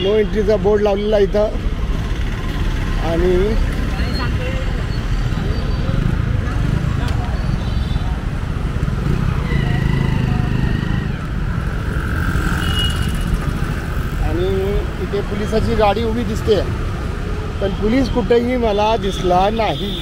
No एंट्रीचा board लावलेला इथं. आणि इथे पोलिसाची गाडी उभी दिसते, पण पोलीस कुठेही मला दिसला नाही.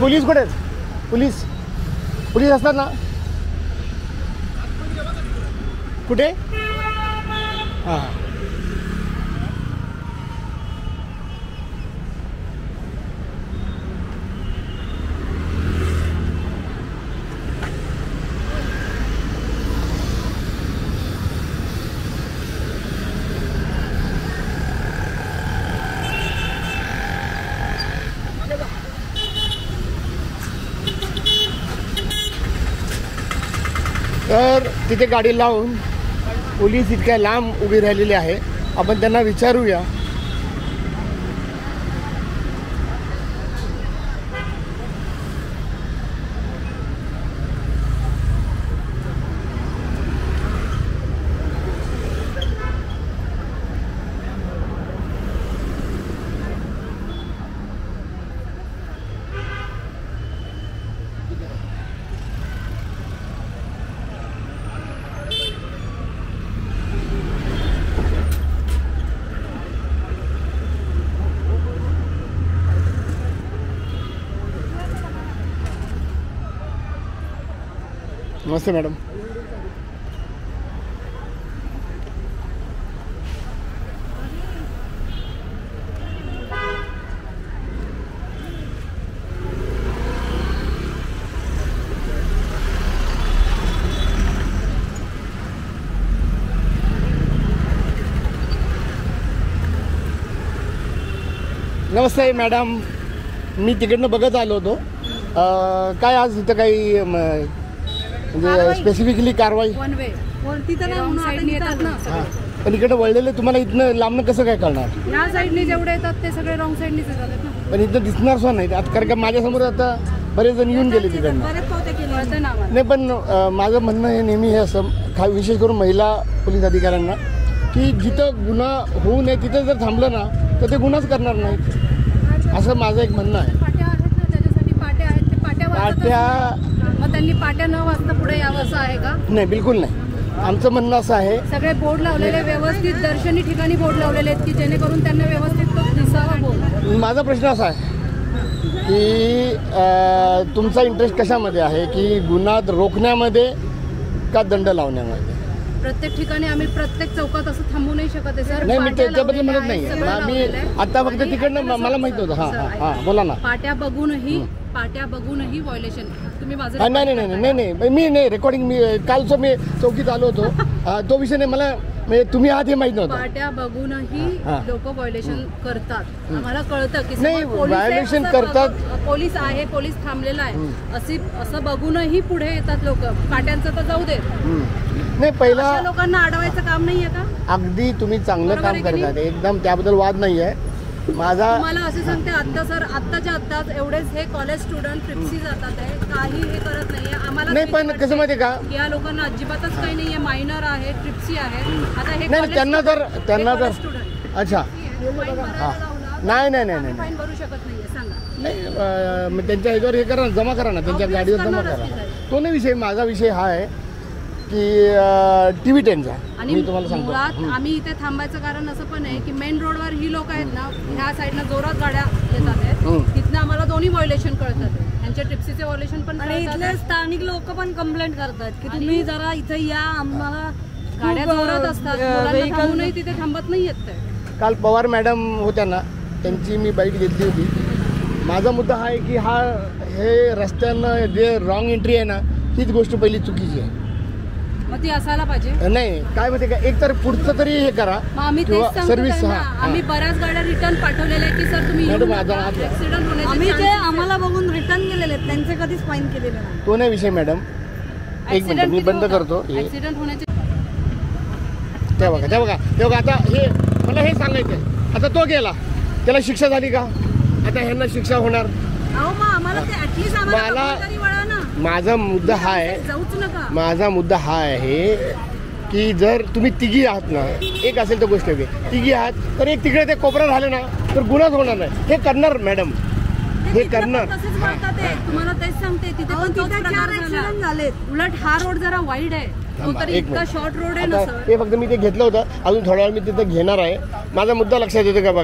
पोलीस कुठे आहेत? पोलीस असतात ना कुठे? हां तर तिथे गाडी लावून पोलीस इतक्या लांब उभी राहिलेली आहे. आपण त्यांना विचारूया. नमस्ते मॅडम. नमस्ते मॅडम, मी तिकडनं बघत आलो होतो. काय आज इथं काही म्हणजे स्पेसिफिकली कारवाई? पण इकडे वळलेले तुम्हाला इथनं लांबनं कसं काय कळणार? या साईडने जेवढे येतात ते सगळे रॉंग साईडनेच येतात ना. पण इथं दिसणार सुद्धा नाही आता, कारण का माझ्यासमोर आता बरेच जण येऊन गेले तिकडनं. नाही पण माझं म्हणणं हे नेहमी हे असं विशेष करून महिला पोलीस अधिकाऱ्यांना की जिथं गुन्हा होऊ नये तिथं जर थांबलं ना तर ते गुन्हाच करणार नाहीत, असं माझं एक म्हणणं आहे. पाट्या आहेत ना, त्याच्यासाठी पाट्या आहेत, ते पाट्या मग त्यांनी पाट्या न वाजता पुढे यावं असं आहे का? नाही, बिलकुल नाही. आमचं म्हणणं असं आहे सगळे बोर्ड लावलेले व्यवस्थित दर्शनी ठिकाणी बोर्ड लावलेले आहेत की जेणेकरून त्यांना व्यवस्थित तो दिसावा बोर्ड. माझा प्रश्न असा आहे की तुमचा इंटरेस्ट कशामध्ये आहे, की गुन्हा रोखण्यामध्ये का दंड लावण्यामध्ये? प्रत्येक ठिकाणी आम्ही प्रत्येक चौकात असं थांबू नाही शकत आहे सर. नाही, मी त्याच्याबद्दल म्हणत नाही. मी आता फक्त तिकडनं मला माहित होतं. हां बोला ना. पाट्या बघूनही व्हायोलेशन तुम्ही माझं नाही मी नाही रेकॉर्डिंग. मी कालचं मी चौकीत आलो होतो, तो विषय नाही मला. म्हणजे तुम्ही आहात हे माहित नव्हतं. पाट्या बघूनही लोक व्हायोलेशन करतात, आम्हाला कळतं की नाही व्हायोलेशन करतात. पोलीस आहे, पोलीस थांबलेला आहे असं बघूनही पुढे येतात लोक. पाट्यांचं तर जाऊ दे, नाही पहिला लोकांना अडवायचं काम नाहीये का? अगदी तुम्ही चांगलं काम करतात एकदम, त्याबद्दल वाद नाही आहे माझा. मला असे सांगते आता सर, आत्ताच एवढेच हे कॉलेज स्टुडंट ट्रिप्सी जातात आहे, काही हे करत नाहीये आम्हाला. नाही पण कसं माहिती का, या लोकांना अजिबातच काही नाहीये. मायनर आहे, ट्रिप्सी आहे. आता हे नाही त्यांना तर अच्छा नाही फाईन भरू शकत नाहीये सांगा. नाही मग त्यांच्या ह्याच्यावर हे करा, जमा करा ना, त्यांच्या गाडीवर जमा करा. तो नाही विषय. माझा विषय हा आहे की TV 10चा आणि मी तुम्हाला सांगतो. मुळात आम्ही इथे थांबायचं कारण असं पण आहे की मेन रोडवर ही लोक आहेत ना, ह्या साईडनं जोरात गाड्या येतात आहेत, तिथनं आम्हाला दोन्ही व्हायोलेशन कळतात. त्यांचे टिप्सीचे व्हायोलेशन पण आणि इथले स्थानिक लोक पण कंप्लेंट करतात की तुम्ही जरा इथे या, आम्हाला गाड्या जोरात असतात, मुलांना थांबूनही तिथे थांबत नाही येत ते. काल पवार मॅडम होत्या ना, त्यांची मी बाईट घेतली होती. माझा मुद्दा हा आहे की हे रस्त्यानं जे रॉंग एंट्री आहे ना, हीच गोष्ट पहिली चुकीची आहे. मग ती असायला पाहिजे. नाही काय माहिती का, एक तर पुढचं तरी हे करा मग आम्ही किंवा तेच सांगतो सर्व्हिस. त्यांना. आम्ही बऱ्याच गाड्या रिटर्न पाठवलेल्या आहेत की सर तुम्ही मॅडम, माझा ऍक्सिडेंट आम्ही होण्याचे ते chances आम्हाला बघून रिटर्न गेलेले आहेत, त्यांचे कधीच फाईन केलेले नाही. तो नाही विषय मॅडम. एक मिनिट मी बंद करतो. ऍक्सिडेंट होण्याचे ते बघा आता हे मला हे सांगायचं. आता तो गेला, त्याला शिक्षा झाली का? आता ह्यांना शिक्षा होणार. अहो मग आम्हाला ते ऍटलीस्ट आम्हाला तरी वळा ना. माझा मुद्दा हा आहे, जाऊच नका. माझा मुद्दा हा आहे की जर तुम्ही तिघी आहात ना, एक असेल तर गोष्ट वेगळी, तिघी आहात तर एक तिकडे ते कोपरा झाले ना तर गुन्हाच होणार नाही. हे करणार मॅडम, हे करणार. तसंच करतात ते. तुम्हाला तेच सांगते, तिथे पण तोच प्रकार झाले. उलट हा रोड जरा वाईड आहे, तो तरी इतका शॉर्ट रोड आहे ना आता सर. हे फक्त मी ते घेतलं होतं, अजून थोड्या वेळ मी तिथं घेणार आहे. माझा मुद्दा लक्षात येतो का बघा.